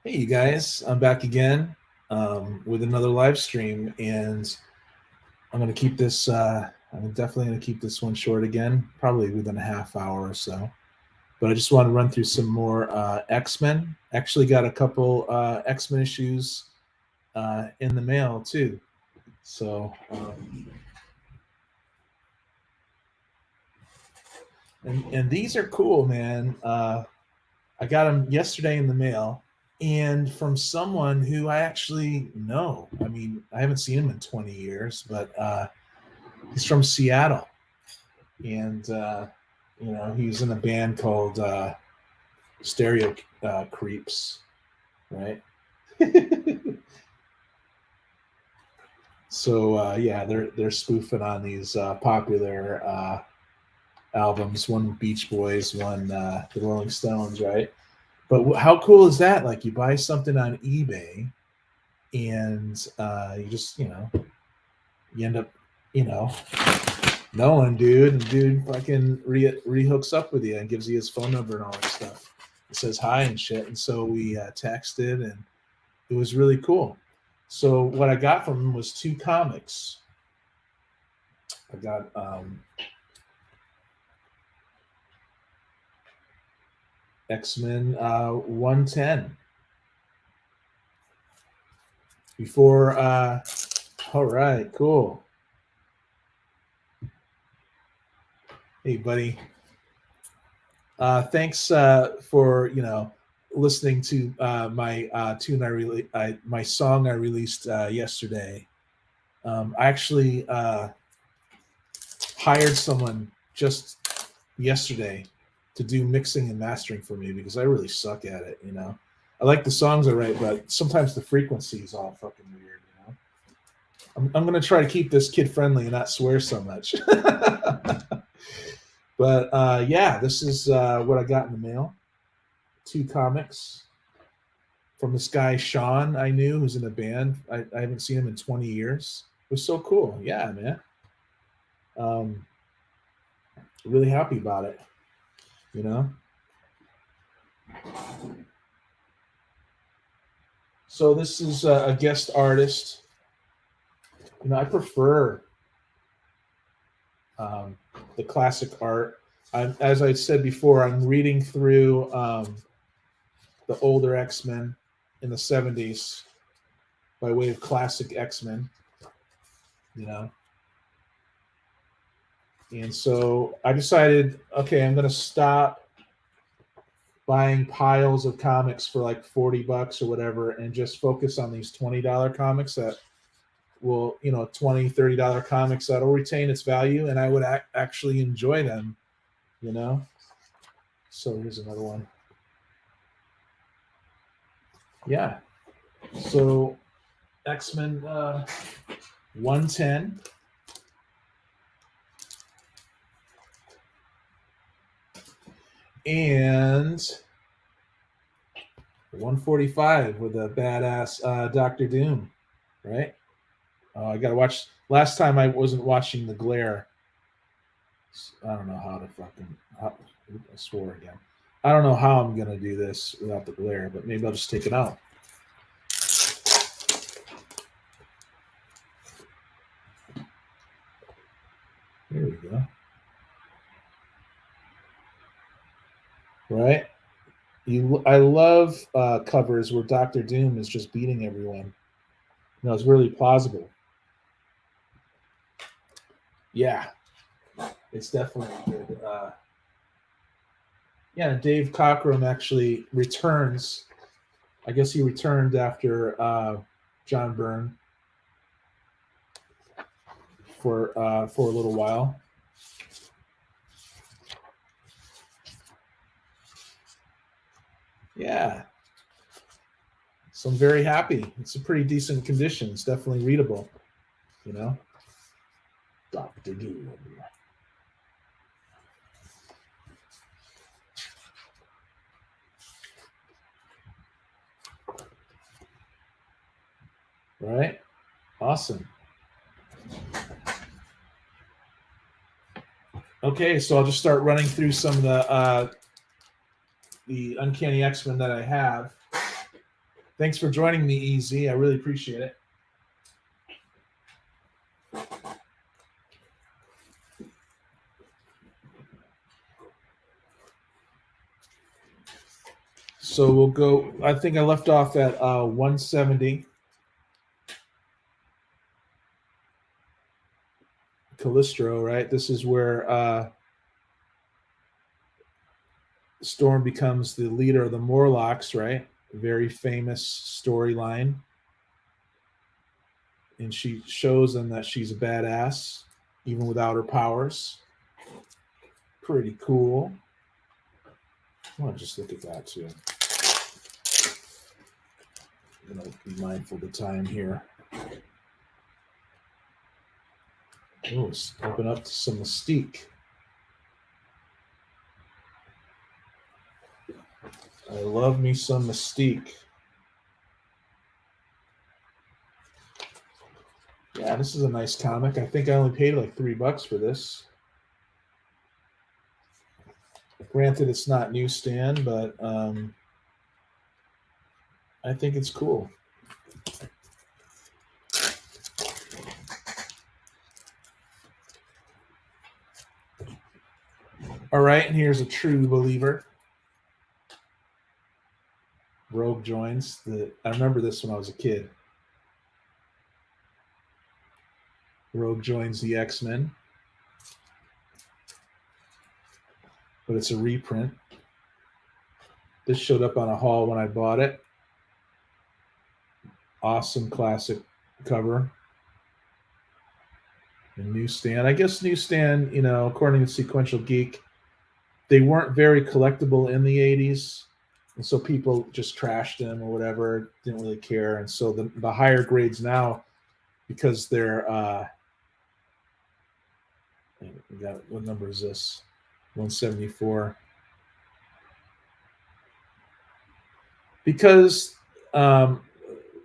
Hey, you guys, I'm back again with another live stream, and I'm going to keep this, I'm definitely going to keep this one short again, probably within a half hour or so. But I just want to run through some more X-Men. Actually, got a couple X-Men issues in the mail, too. So, and these are cool, man. I got them yesterday in the mail, and from someone who I actually know. I mean, I haven't seen him in 20 years, but he's from Seattle, and he's in a band called Stereo Creeps, right? So yeah, they're spoofing on these popular albums. One Beach Boys, one the Rolling Stones, right? But how cool is that? Like you buy something on eBay, and you just you end up you know knowing dude, and dude fucking rehooks up with you and gives you his phone number and all that stuff. It says hi and shit, and so we texted, and it was really cool. So what I got from him was two comics. I got X-Men 110 before. All right, cool. Hey, buddy. Thanks for listening to my tune my song I released yesterday. I actually hired someone just yesterday to do mixing and mastering for me because I really suck at it. I like the songs I write, but sometimes the frequency is all fucking weird. I'm gonna try to keep this kid friendly and not swear so much. But yeah, this is what I got in the mail. Two comics from this guy Sean I knew who's in a band. I haven't seen him in 20 years. It was so cool. Yeah, man. Um, really happy about it. You know. So this is a guest artist. I prefer the classic art. As I said before, I'm reading through the older X-Men in the 70s by way of classic X-Men. You know, and so I decided, okay, I'm going to stop buying piles of comics for like $40 or whatever and just focus on these $20 comics that will, $20-$30 comics that'll retain its value and I would actually enjoy them. So here's another one. Yeah. So X-Men 110. And 145 with a badass Doctor Doom, right? I got to watch. Last time I wasn't watching The Glare. I don't know how to fucking. I swore again. I don't know how I'm going to do this without The Glare, but maybe I'll just take it out. Here we go. Right? I love covers where Doctor Doom is just beating everyone. It's really plausible. Yeah, it's definitely good. Yeah, Dave Cockrum actually returns. I guess he returned after John Byrne for a little while. Yeah. So I'm very happy. It's a pretty decent condition. It's definitely readable. Dr. Doom. Right? Awesome. Okay, so I'll just start running through some of the Uncanny X-Men that I have. Thanks for joining me, EZ. I really appreciate it. So we'll go, I think I left off at 170. Callistro, right? This is where Storm becomes the leader of the Morlocks, right? Very famous storyline. And she shows them that she's a badass, even without her powers. Pretty cool. I want to just look at that too. I'm going to be mindful of the time here. Oh, let's open up to some Mystique. I love me some Mystique. Yeah, this is a nice comic. I think I only paid like $3 for this. Granted, it's not newsstand, but I think it's cool. All right, and here's a true believer. Rogue joins. I remember this when I was a kid. Rogue joins the X-Men. But it's a reprint. This showed up on a haul when I bought it. Awesome classic cover. And newsstand. I guess newsstand, you know, according to Sequential Geek, they weren't very collectible in the 80s. And so people just trashed them or whatever, didn't really care. And so the higher grades now, because they're what number is this? 174. Because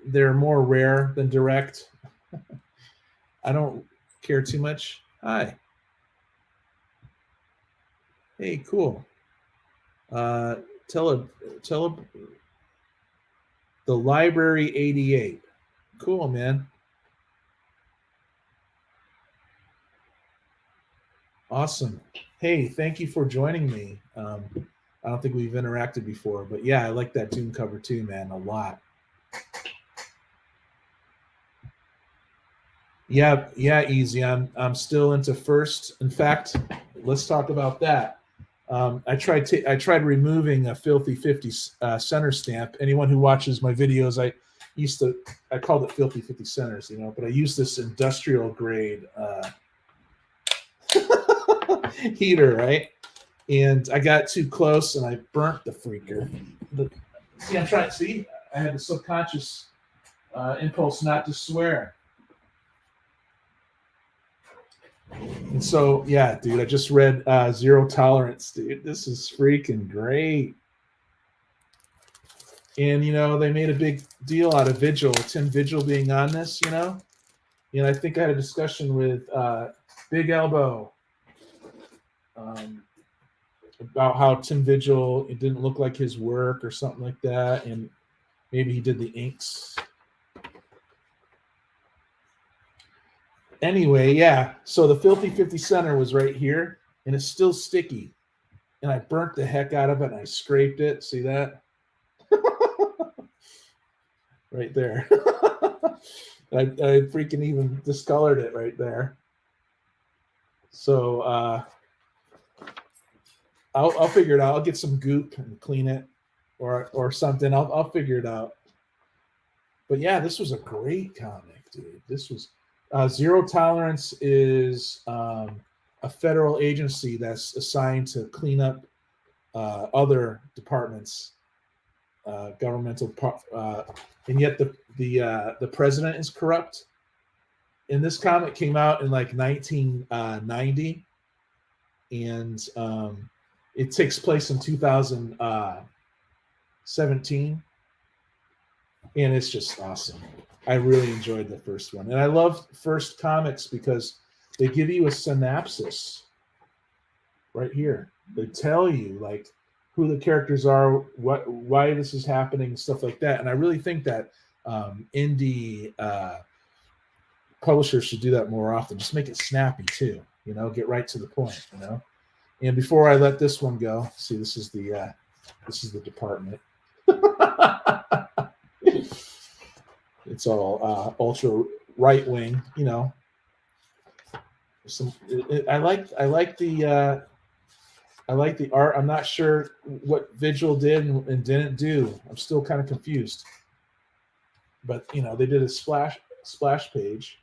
they're more rare than direct. I don't care too much. Hi. Hey, cool. Tell the Library 88. Cool, man. Awesome. Hey, thank you for joining me. I don't think we've interacted before, but yeah, I like that Doom cover too, man, a lot. Yeah, easy. I'm still into First. In fact, let's talk about that. I tried removing a Filthy 50 center stamp. Anyone who watches my videos, I called it Filthy 50 centers, you know, but I used this industrial grade heater, right? And I got too close and I burnt the freaker. I had the subconscious impulse not to swear. And so, yeah, dude, I just read Zero Tolerance, dude. This is freaking great. And, you know, they made a big deal out of Vigil, Tim Vigil being on this, you know. And I think I had a discussion with Big Elbow about how Tim Vigil, it didn't look like his work or something like that. And maybe he did the inks. Anyway, yeah, so the Filthy 50 center was right here, and it's still sticky. And I burnt the heck out of it, and I scraped it. See that? Right there. I freaking even discolored it right there. So I'll figure it out. I'll get some goop and clean it or something. I'll figure it out. But yeah, this was a great comic, dude. This was... Zero Tolerance is a federal agency that's assigned to clean up other departments, governmental, and yet the president is corrupt. And this comic came out in like 1990, and it takes place in 2017, and it's just awesome. I really enjoyed the first one. And I love First comics because they give you a synopsis right here. They tell you, like, who the characters are, why this is happening, stuff like that. And I really think that indie publishers should do that more often. Just make it snappy too, get right to the point, And before I let this one go, see, this is the department. It's all ultra right wing, I like the art. I'm not sure what Vigil did and didn't do. I'm still kind of confused. But they did a splash page,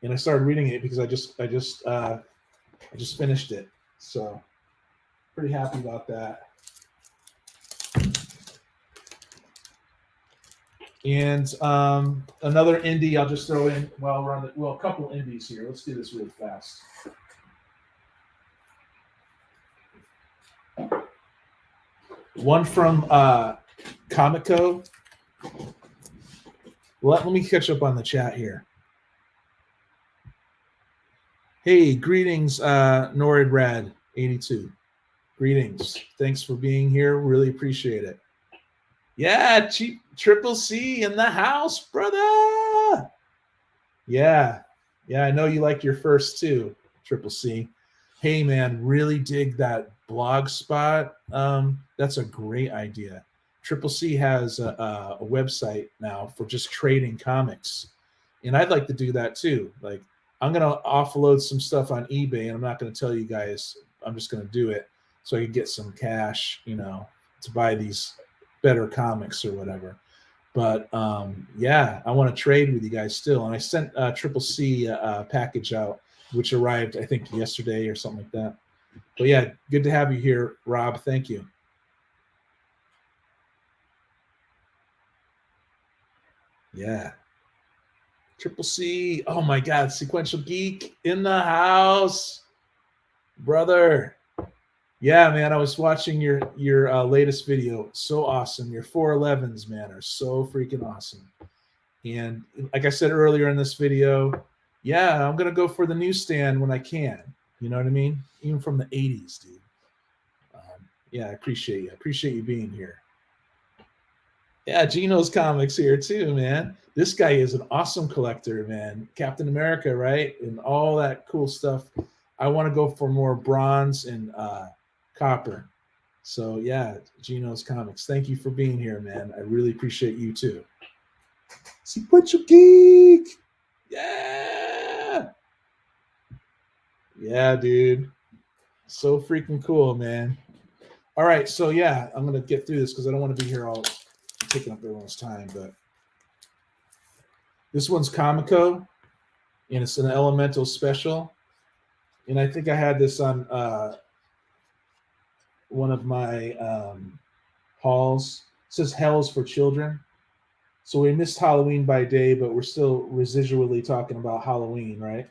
and I started reading it because I just finished it. So pretty happy about that. And another indie I'll just throw in while we're on a couple indies here. Let's do this really fast. One from Comico. Let me catch up on the chat here. Hey, greetings, Norid Rad 82. Greetings. Thanks for being here. Really appreciate it. Yeah, Triple C in the house, brother. Yeah, I know you like your first two, Triple C. Hey, man, really dig that blog spot. That's a great idea. Triple C has a website now for just trading comics, and I'd like to do that too. Like, I'm gonna offload some stuff on eBay, and I'm not gonna tell you guys. I'm just gonna do it so I can get some cash, to buy these better comics or whatever. But yeah, I want to trade with you guys still. And I sent Triple C a package out, which arrived, I think, yesterday or something like that. But yeah, good to have you here, Rob. Thank you. Yeah. Triple C. Oh my God, Sequential Geek in the house, brother. Yeah, man, I was watching your latest video. So awesome. Your 411s, man, are so freaking awesome. And like I said earlier in this video, yeah, I'm going to go for the newsstand when I can. You know what I mean? Even from the 80s, dude. Yeah, I appreciate you. I appreciate you being here. Yeah, Gino's Comics here too, man. This guy is an awesome collector, man. Captain America, right? And all that cool stuff. I want to go for more bronze and copper. So yeah, Gino's Comics. Thank you for being here, man. I really appreciate you too. Sequential Geek. Yeah. Yeah, dude. So freaking cool, man. All right, so yeah, I'm gonna get through this because I don't want to be here all taking up everyone's time. But this one's Comico, and it's an Elemental special. And I think I had this on one of my hauls. It says Hell's for Children. So we missed Halloween by day, but we're still residually talking about Halloween, right?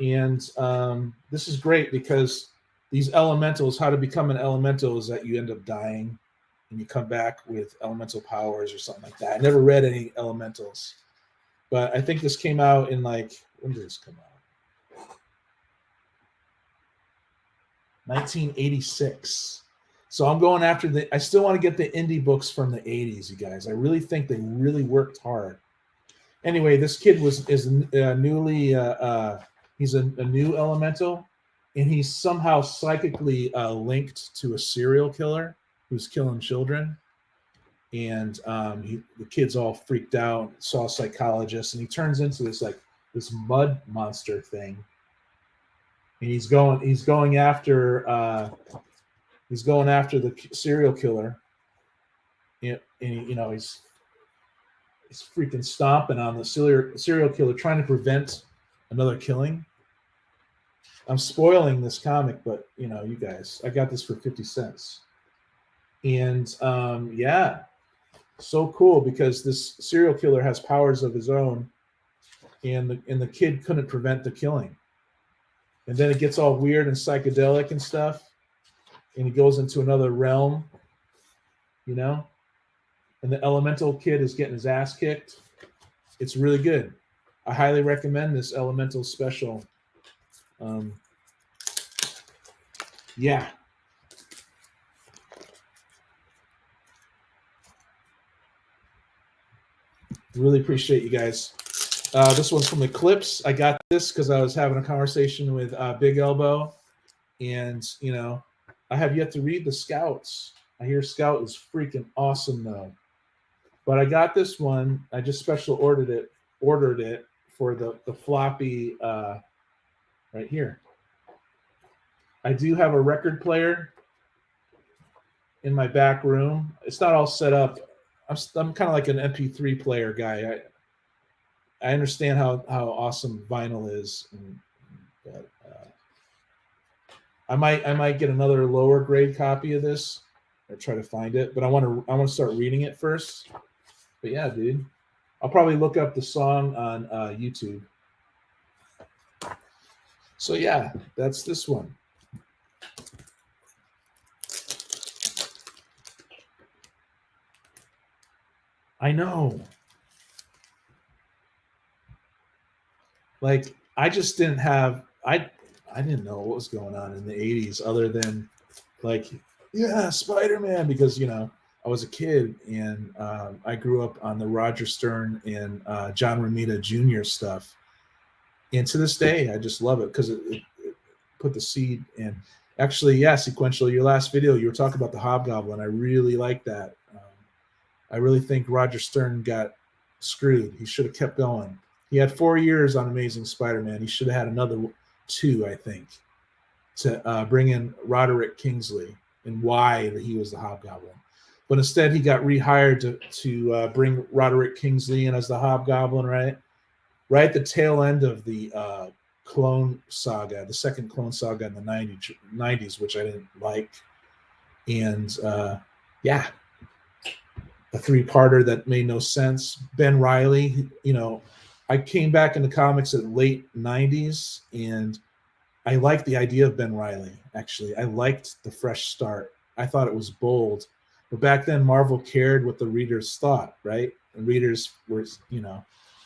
And this is great because these elementals, how to become an elemental is that you end up dying and you come back with elemental powers or something like that. I never read any elementals, but I think this came out in when did this come out? 1986. So I'm going after I still want to get the indie books from the 80s, you guys. I really think they really worked hard. Anyway, this kid is newly, he's a new elemental, and he's somehow psychically linked to a serial killer who's killing children. And the kid's all freaked out, saw a psychologist, and he turns into this mud monster thing. And he's going after the serial killer. And he's freaking stomping on the serial killer, trying to prevent another killing. I'm spoiling this comic, but you guys, I got this for 50 cents. And yeah, so cool because this serial killer has powers of his own, and the kid couldn't prevent the killing. And then it gets all weird and psychedelic and stuff, and he goes into another realm, and the elemental kid is getting his ass kicked. It's really good. I highly recommend this elemental special. Yeah. Really appreciate you guys. This one's from Eclipse. I got this because I was having a conversation with Big Elbow, and I have yet to read the Scouts. I hear Scout is freaking awesome though, but I got this one. I just special ordered it for the floppy right here. I do have a record player in my back room. It's not all set up. I'm kind of like an MP3 player guy. I understand how awesome vinyl is, but I might get another lower grade copy of this or try to find it. But I want to start reading it first. But yeah, dude, I'll probably look up the song on YouTube. So yeah, that's this one. I know. Like I just didn't have I didn't know what was going on in the 80s other than like Spider-Man, because I was a kid and I grew up on the Roger Stern and John Romita Jr. stuff, and to this day I just love it because it put the seed in. Actually, yeah, Sequential, your last video you were talking about the Hobgoblin. I really like that. I really think Roger Stern got screwed. He should have kept going. He had 4 years on Amazing Spider-Man. He should have had another 2, I think, to bring in Roderick Kingsley and why he was the Hobgoblin. But instead, he got rehired to bring Roderick Kingsley in as the Hobgoblin, right at the tail end of the Clone Saga, the second Clone Saga in the 90s, which I didn't like. And yeah, a 3-parter that made no sense. Ben Reilly, I came back into comics at late 90s, and I liked the idea of Ben Reilly, actually. I liked the fresh start. I thought it was bold. But back then, Marvel cared what the readers thought, right? And readers were,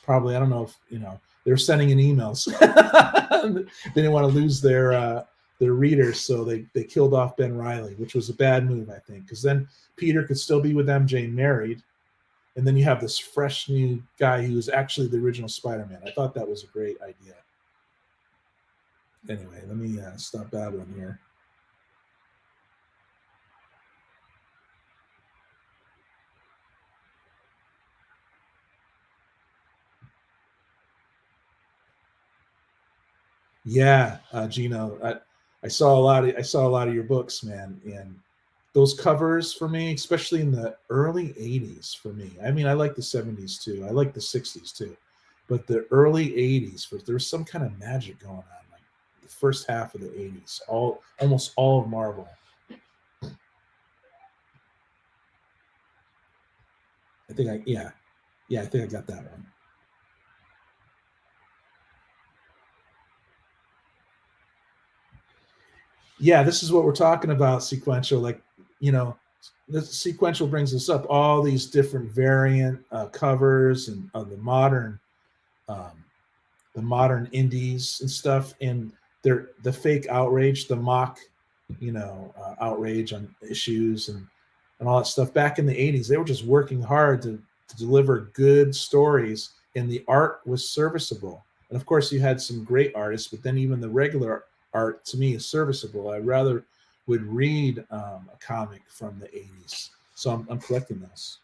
probably, I don't know if, they were sending in emails. They didn't want to lose their readers, so they killed off Ben Reilly, which was a bad move, I think, because then Peter could still be with MJ married, and then you have this fresh new guy who was actually the original Spider-Man. I thought that was a great idea. Anyway, let me stop babbling here. Yeah, Gino, I saw a lot of your books, man, and those covers for me, especially in the early 80s for me. I mean, I like the 70s too. I like the 60s too. But the early 80s, there's some kind of magic going on. Like the first half of the 80s, almost all of Marvel. I think I think I got that one. Yeah, this is what we're talking about, Sequential. Like, this Sequential brings us up all these different variant covers and um, the modern indies and stuff, and they're the fake outrage, the mock, outrage on issues and all that stuff. Back in the 80s, they were just working hard to deliver good stories, and the art was serviceable. And of course, you had some great artists, but then even the regular art to me is serviceable. I rather would read a comic from the 80s, so I'm collecting those.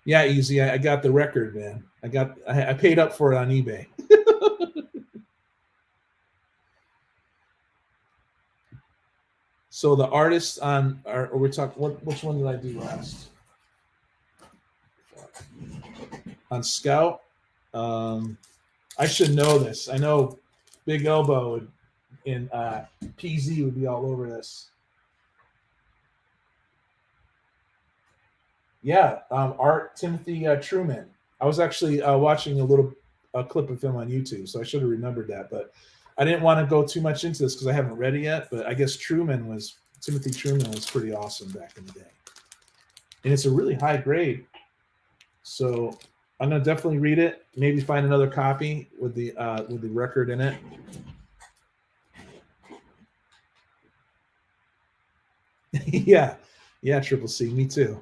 Yeah, easy. I got the record, man. I paid up for it on eBay. So the artists on, or we're talking. Which one did I do last? On Scout. I should know this. I know Big Elbow and PZ would be all over this. Yeah, Art Timothy Truman. I was actually watching a clip of him on YouTube, so I should have remembered that. But I didn't want to go too much into this because I haven't read it yet. But I guess Timothy Truman was pretty awesome back in the day, and it's a really high grade. So I'm gonna definitely read it. Maybe find another copy with the record in it. Yeah, yeah, Triple C, me too.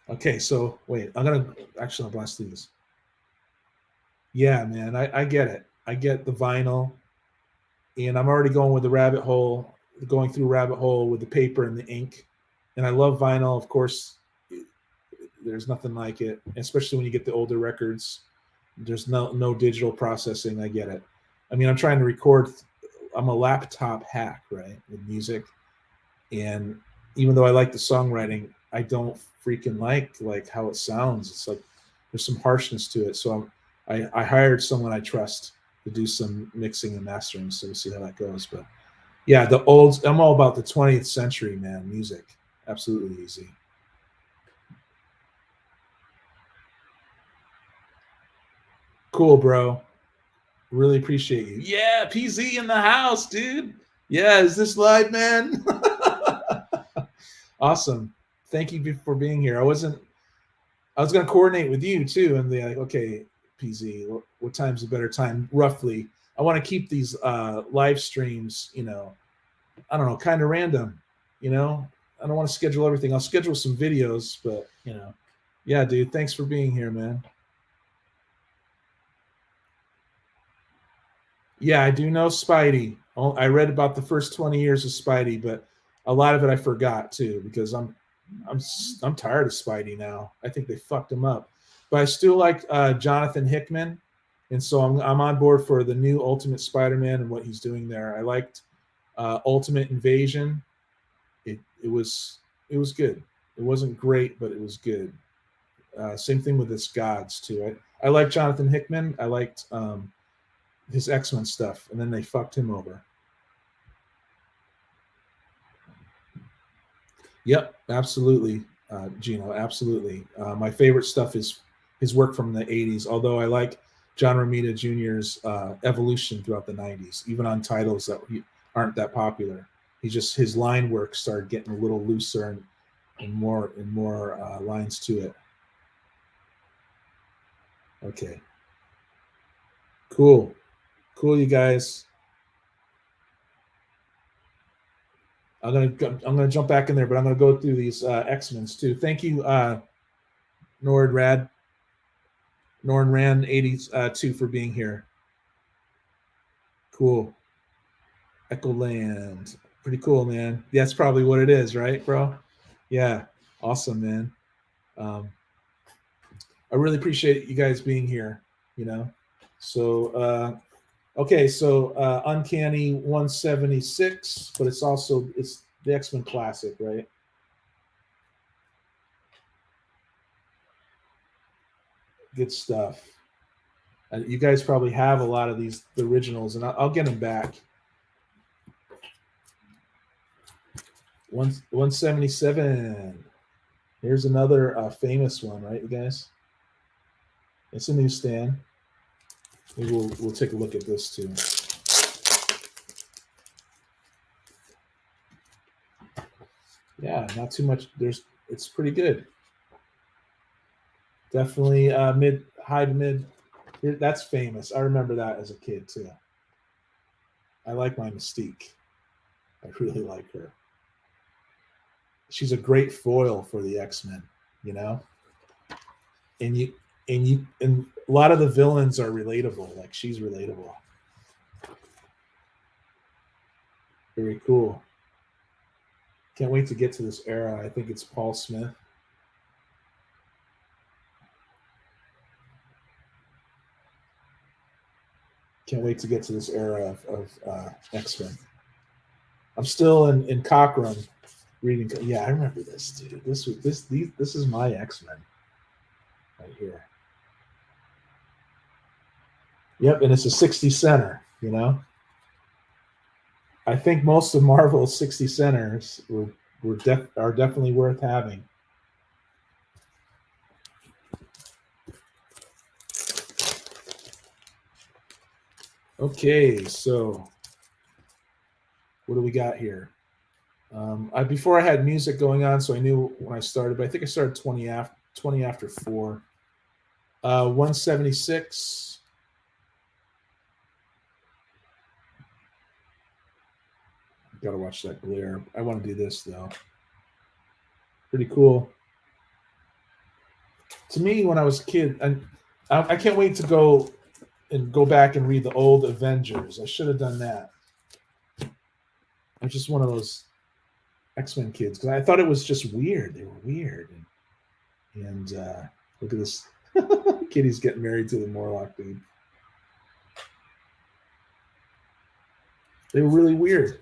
Okay, so wait, I'll blast through this. Yeah, man, I get it. I get the vinyl, and I'm already going with the rabbit hole, going through rabbit hole with the paper and the ink. And I love vinyl, of course. There's nothing like it, especially when you get the older records. There's no digital processing. I get it. I mean, I'm trying to record. I'm a laptop hack, right, with music, and even though I like the songwriting, I don't freaking like how it sounds. It's like there's some harshness to it. So I hired someone I trust to do some mixing and mastering. So we'll see how that goes. But yeah, I'm all about the 20th century, man. Music, absolutely easy. Cool, bro. Really appreciate you. Yeah, PZ in the house, dude. Yeah, is this live, man? Awesome. Thank you for being here. I was going to coordinate with you too, and be like, okay, PZ, what time's a better time? Roughly, I want to keep these live streams, I don't know, kind of random. You know, I don't want to schedule everything. I'll schedule some videos, but yeah, dude. Thanks for being here, man. Yeah, I do know Spidey. I read about the first 20 years of Spidey, but a lot of it I forgot too because I'm I'm tired of Spidey now. I think they fucked him up, but I still like Jonathan Hickman, and so I'm on board for the new Ultimate Spider-Man and what he's doing there. I liked Ultimate Invasion. It was good. It wasn't great, but it was good. Same thing with his gods too. I like Jonathan Hickman. I liked his X-Men stuff, and then they fucked him over. Yep, absolutely, Gino, absolutely. My favorite stuff is his work from the '80s. Although I like John Romita Jr.'s evolution throughout the '90s, even on titles that aren't that popular. His line work started getting a little looser and more lines to it. Okay, cool, cool, you guys. I'm gonna jump back in there, but I'm gonna go through these X-Men's too. Thank you, Nord Rad Norn Ran 82 for being here. Cool. Echo Land. Pretty cool, man. That's probably what it is, right, bro? Yeah. Awesome, man. Um, I really appreciate you guys being here, you know. So okay, so Uncanny 176, but it's the X-Men classic, right? Good stuff. You guys probably have a lot of the originals, and I'll get them back. 177. Here's another famous one, right, you guys? It's a newsstand. Maybe we'll take a look at this too. Yeah, not too much. It's pretty good. Definitely mid, high to mid. That's famous. I remember that as a kid too. I like my Mystique. I really like her. She's a great foil for the X-Men, you know. And a lot of the villains are relatable. Like she's relatable. Very cool. Can't wait to get to this era. I think it's Paul Smith. Can't wait to get to this era of X-Men. I'm still in Cochrane reading. Yeah, I remember this, dude. This is my X-Men right here. Yep, and it's a 60 center. You know, I think most of Marvel's 60 centers are definitely worth having. Okay, so what do we got here? Before I had music going on, so I knew when I started, but I think I started 20 after 4. 176. Gotta watch that glare. I want to do this though. Pretty cool. To me, when I was a kid, and I can't wait to go back and read the old Avengers. I should have done that. I'm just one of those X-Men kids because I thought it was just weird. They were weird, and look at this. Kitty's getting married to the Morlock dude. They were really weird.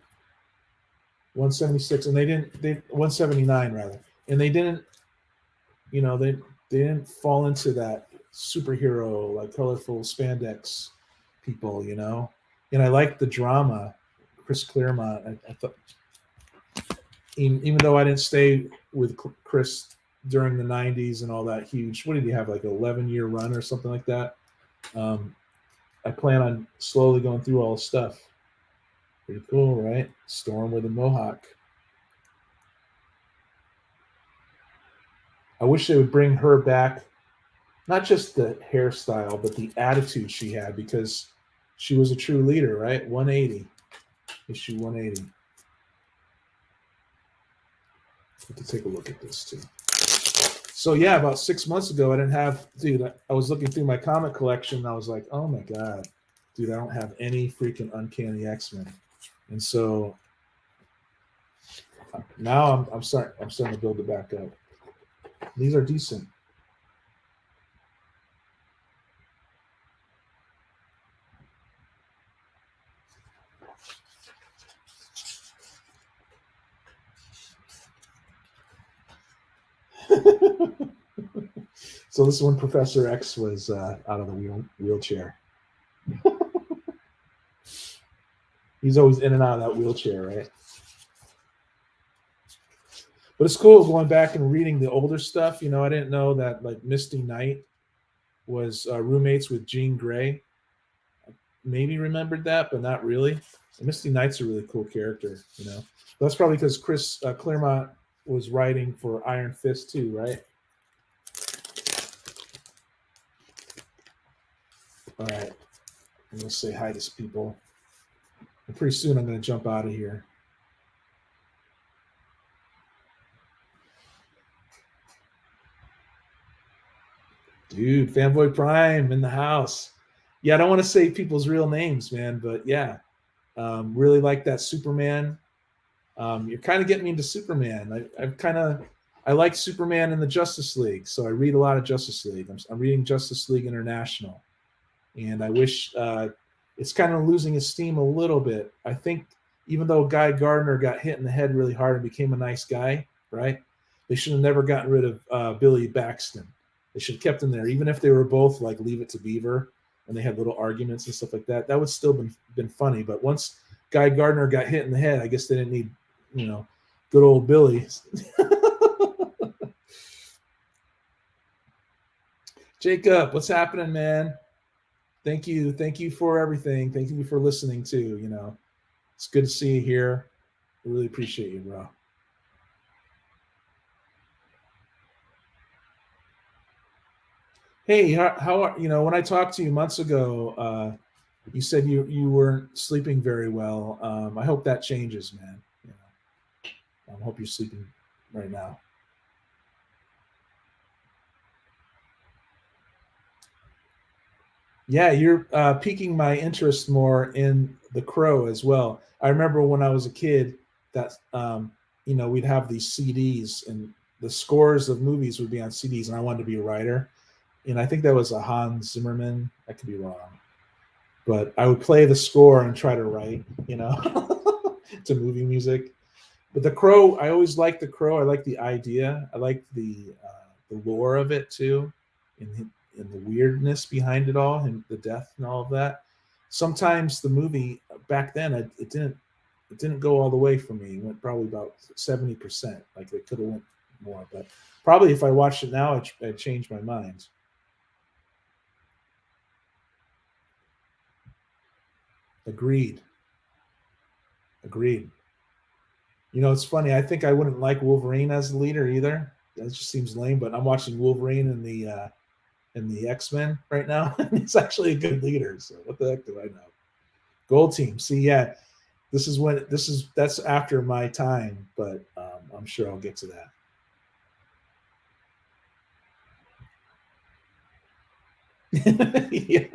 176, and they 179 rather, and they didn't, they didn't fall into that superhero like colorful spandex people, And I liked the drama. Chris Claremont. I thought, even though I didn't stay with Chris during the 90s and all that huge, what did he have, like an 11-year run or something like that? I plan on slowly going through all the stuff. Pretty cool, right? Storm with a mohawk. I wish they would bring her back, not just the hairstyle, but the attitude she had, because she was a true leader, right? 180. Issue 180. Have to take a look at this too. So yeah, about 6 months ago, I was looking through my comic collection and I was like, oh my God, dude, I don't have any freaking Uncanny X-Men. And so now I'm starting to build it back up. These are decent. So this is when Professor X was out of the wheelchair. He's always in and out of that wheelchair, right? But it's cool going back and reading the older stuff. I didn't know that like Misty Knight was roommates with Jean Grey. Maybe remembered that, but not really. And Misty Knight's a really cool character, That's probably because Chris Claremont was writing for Iron Fist too, right? All right. I'm going to say hi to people. And pretty soon I'm going to jump out of here. Dude, Fanboy Prime in the house. Yeah, I don't want to say people's real names, man, but yeah. Really like that Superman. You're kind of getting me into Superman. I like Superman in the Justice League, so I read a lot of Justice League. I'm reading Justice League International, and I wish it's kind of losing its steam a little bit. I think even though Guy Gardner got hit in the head really hard and became a nice guy, right? They should have never gotten rid of Billy Baxton. They should have kept him there, even if they were both like Leave It to Beaver and they had little arguments and stuff like that. That would still been funny. But once Guy Gardner got hit in the head, I guess they didn't need, good old Billy. Jacob, what's happening, man? Thank you for everything. Thank you for listening too. It's good to see you here. I really appreciate you, bro. Hey, how are when I talked to you months ago, you said you weren't sleeping very well. I hope that changes, man. I hope you're sleeping right now. Yeah, you're piquing my interest more in The Crow as well. I remember when I was a kid that we'd have these CDs and the scores of movies would be on CDs, and I wanted to be a writer. And I think that was a Hans Zimmerman. I could be wrong, but I would play the score and try to write, to movie music. But The Crow, I always liked The Crow. I like the idea. I like the lore of it too, and the weirdness behind it all, and the death and all of that. Sometimes the movie back then, it didn't go all the way for me. It went probably about 70%. Like it could have went more, but probably if I watched it now, I'd change my mind. Agreed. It's funny. I think I wouldn't like Wolverine as the leader either. That just seems lame. But I'm watching Wolverine in the X-Men right now. He's actually a good leader. So what the heck do I know? Gold Team. See, yeah, That's after my time, but I'm sure I'll get to that. Yeah.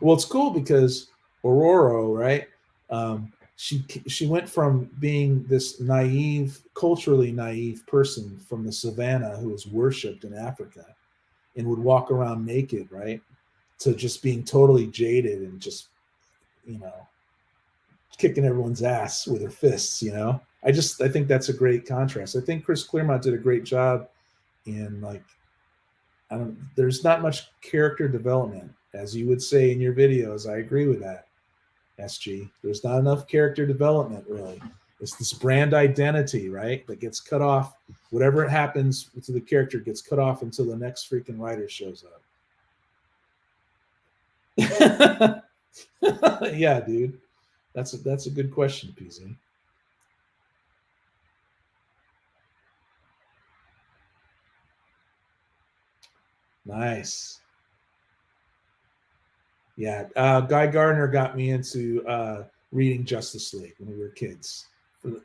Well, it's cool because Aurora, right? She went from being this naive, culturally naive person from the savannah who was worshipped in Africa and would walk around naked, right? To just being totally jaded and just, you know, kicking everyone's ass with her fists, you know. I think that's a great contrast. I think Chris Claremont did a great job in, like, I don't there's not much character development, as you would say in your videos. I agree with that, SG. There's not enough character development, really. It's this brand identity, right, that gets cut off. Whatever it happens to the character gets cut off until the next freaking writer shows up. Yeah, dude. That's a good question, PZ. Nice. Yeah, Guy Gardner got me into reading Justice League when we were kids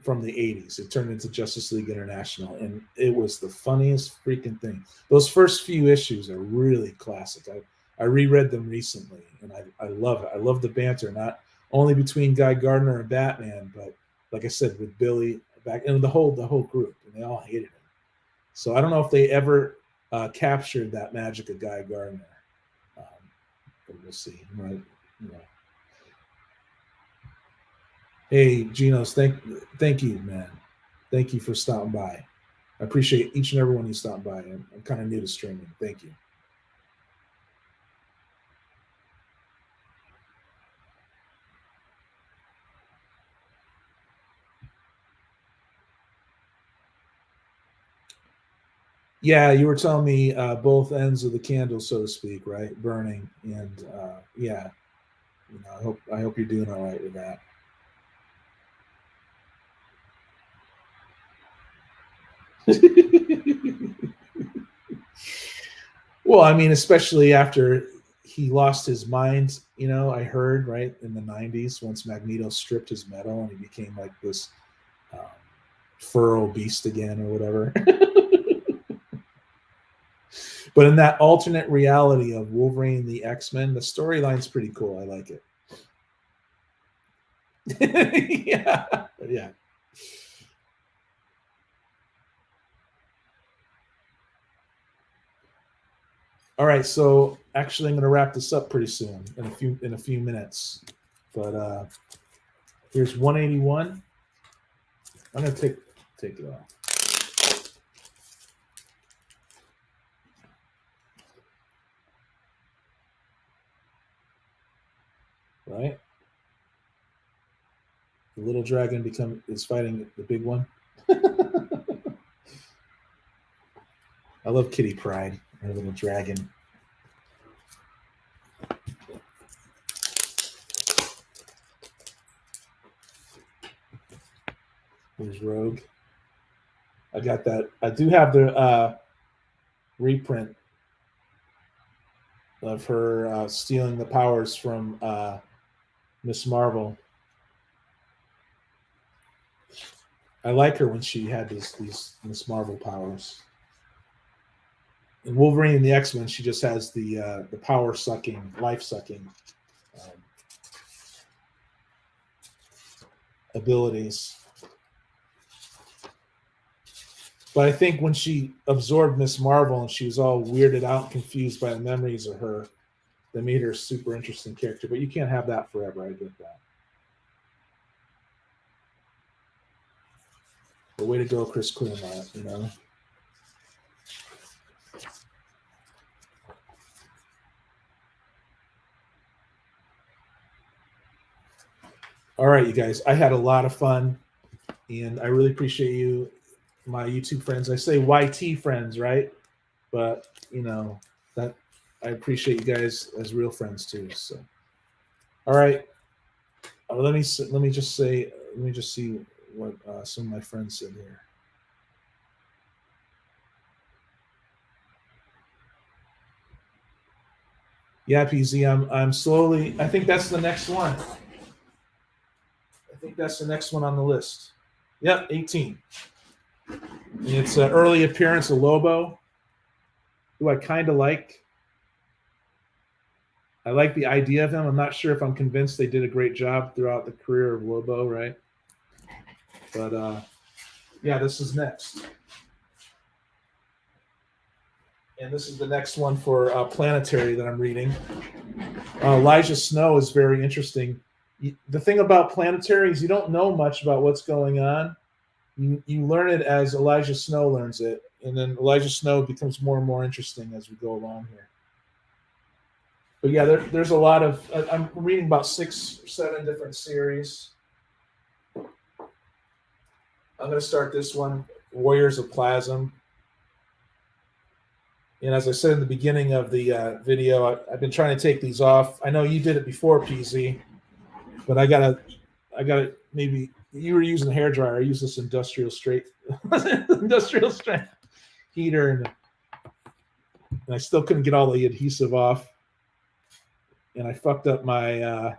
from the 80s. It turned into Justice League International, and it was the funniest freaking thing. Those first few issues are really classic. I reread them recently, and I love it. I love the banter, not only between Guy Gardner and Batman, but like I said, with Billy back and the whole group, and they all hated him. So I don't know if they ever captured that magic of Guy Gardner. Um, but we'll see. Right? You know. Hey, Genos, thank you, man. Thank you for stopping by. I appreciate each and every one you stopped by. I'm kind of new to streaming. Thank you. Yeah, you were telling me both ends of the candle, so to speak, right? Burning, and yeah, you know, I hope you're doing all right with that. Well, I mean, especially after he lost his mind, you know, I heard, right, in the 90s, once Magneto stripped his metal and he became like this um, furrow beast again or whatever. But in that alternate reality of Wolverine and the X-Men, the storyline's pretty cool. I like it. Yeah. Yeah. All right, so actually I'm going to wrap this up pretty soon in a few minutes. But here's 181. I'm going to take it off. Right? The little dragon is fighting the big one. I love Kitty Pryde, her little dragon. There's Rogue. I got that. I do have the reprint of her stealing the powers from Miss Marvel. I like her when she had these Miss Marvel powers. In Wolverine and the X-Men, she just has the power sucking, life sucking abilities. But I think when she absorbed Miss Marvel and she was all weirded out and confused by the memories of her, that made her a super interesting character. But you can't have that forever. I get that. But way to go, Chris Claremont, you know. All right, you guys. I had a lot of fun, and I really appreciate you, my YouTube friends. I say YT friends, right? But you know that I appreciate you guys as real friends too. So, all right. Let me just see what some of my friends said here. Yeah, PZ. I'm slowly. I think that's the next one. think that's the next one on the list. Yep, 18. And it's an early appearance of Lobo, who I kind of like. I like the idea of him. I'm not sure if I'm convinced they did a great job throughout the career of Lobo, right? But yeah, this is next. And this is the next one for Planetary that I'm reading. Elijah Snow is very interesting. The thing about Planetary is you don't know much about what's going on. You learn it as Elijah Snow learns it, and then Elijah Snow becomes more and more interesting as we go along here. But yeah, there's a lot of. I'm reading about 6 or 7 different series. I'm going to start this one, Warriors of Plasm. And as I said in the beginning of the video, I've been trying to take these off. I know you did it before, PZ, but I gotta maybe you were using a hairdryer. I use this industrial strength heater, and I still couldn't get all the adhesive off. And I fucked up my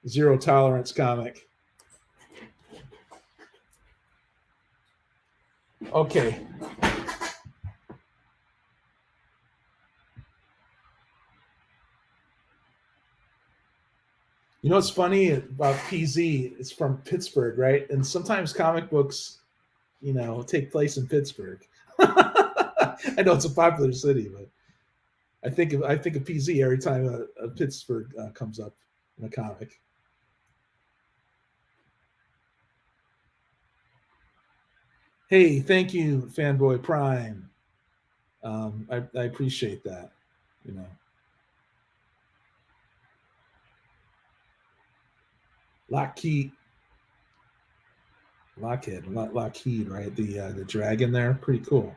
Zero Tolerance comic. Okay. You know what's funny about PZ? It's from Pittsburgh, right? And sometimes comic books, take place in Pittsburgh. I know it's a popular city, but I think of PZ every time a Pittsburgh comes up in a comic. Hey, thank you, Fanboy Prime. I appreciate that. Lockheed, right? The dragon there, pretty cool.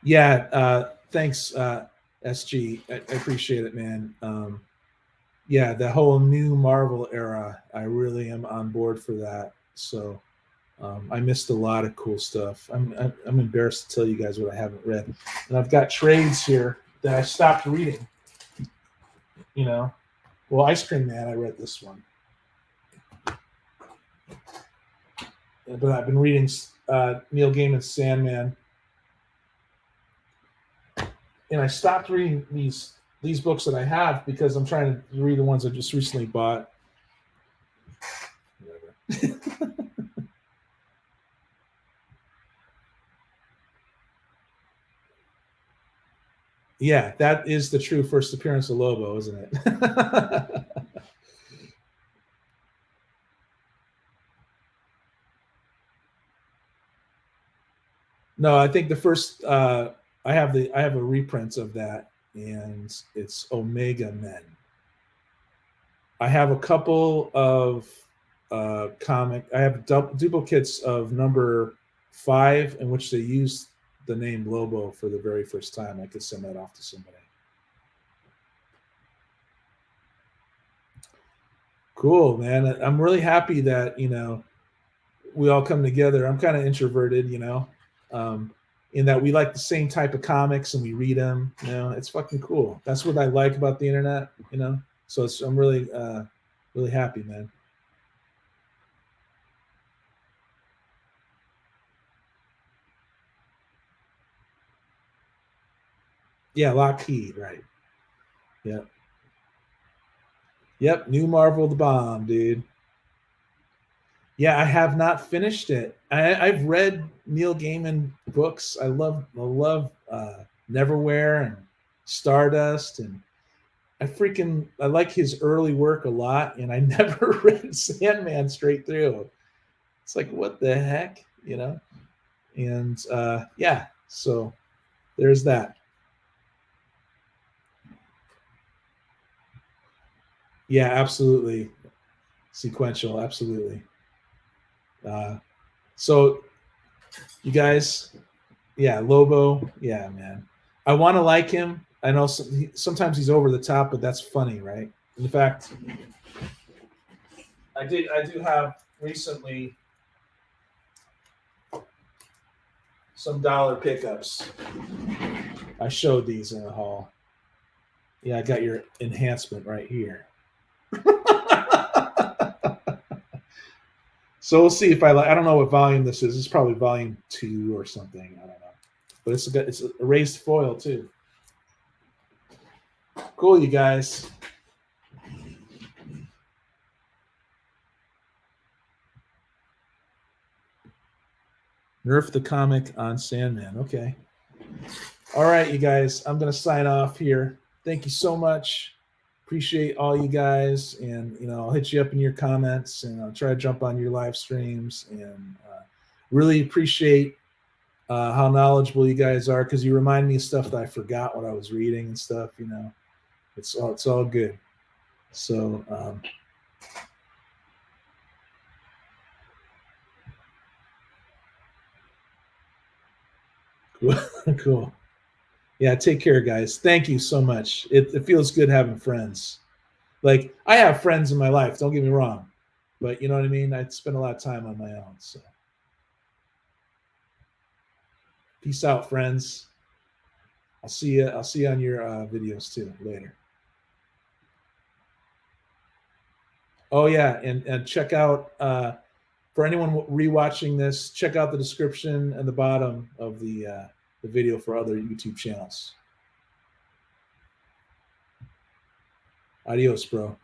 Yeah, thanks, SG. I appreciate it, man. Yeah, the whole new Marvel era, I really am on board for that. So I missed a lot of cool stuff. I'm embarrassed to tell you guys what I haven't read, and I've got trades here that I stopped reading. Well, Ice Cream Man, I read this one, but I've been reading Neil Gaiman's Sandman, and I stopped reading these books that I have because I'm trying to read the ones I just recently bought. Yeah, that is the true first appearance of Lobo, isn't it? No, I think the first I have a reprint of that, and it's Omega Men. I have a couple of I have duplicates of number 5 in which they use the name Lobo for the very first time. I could send that off to somebody. Cool, man. I'm really happy that we all come together. I'm kind of introverted, in that we like the same type of comics and we read them. It's fucking cool. That's what I like about the internet. So I'm really really happy, man. Yeah, Lockheed, right? Yep, new Marvel the bomb, dude. Yeah, I have not finished it. I've read Neil Gaiman books. I love Neverwhere and Stardust, and I like his early work a lot, and I never read Sandman straight through. It's like, what the heck, And yeah, so there's that. Yeah, absolutely. Sequential, absolutely. So you guys, yeah, Lobo, yeah, man. I want to like him. I know sometimes he's over the top, but that's funny, right? In fact, I do have recently some dollar pickups. I showed these in the hall. Yeah, I got your enhancement right here. So we'll see if I like. I don't know what volume this is. It's probably volume 2 or something. I don't know. But it's a raised foil too. Cool, you guys. Nerf the comic on Sandman. Okay. All right, you guys. I'm gonna sign off here. Thank you so much. Appreciate all you guys, and I'll hit you up in your comments, and I'll try to jump on your live streams, and really appreciate how knowledgeable you guys are, because you remind me of stuff that I forgot what I was reading and stuff. It's all good. So cool. Yeah, take care, guys. Thank you so much. It feels good having friends. Like, I have friends in my life, don't get me wrong, but you know what I mean? I spend a lot of time on my own. So peace out, friends. I'll see you on your videos too later. Oh yeah, and check out for anyone rewatching this, check out the description at the bottom of the video for other YouTube channels. Adios, bro.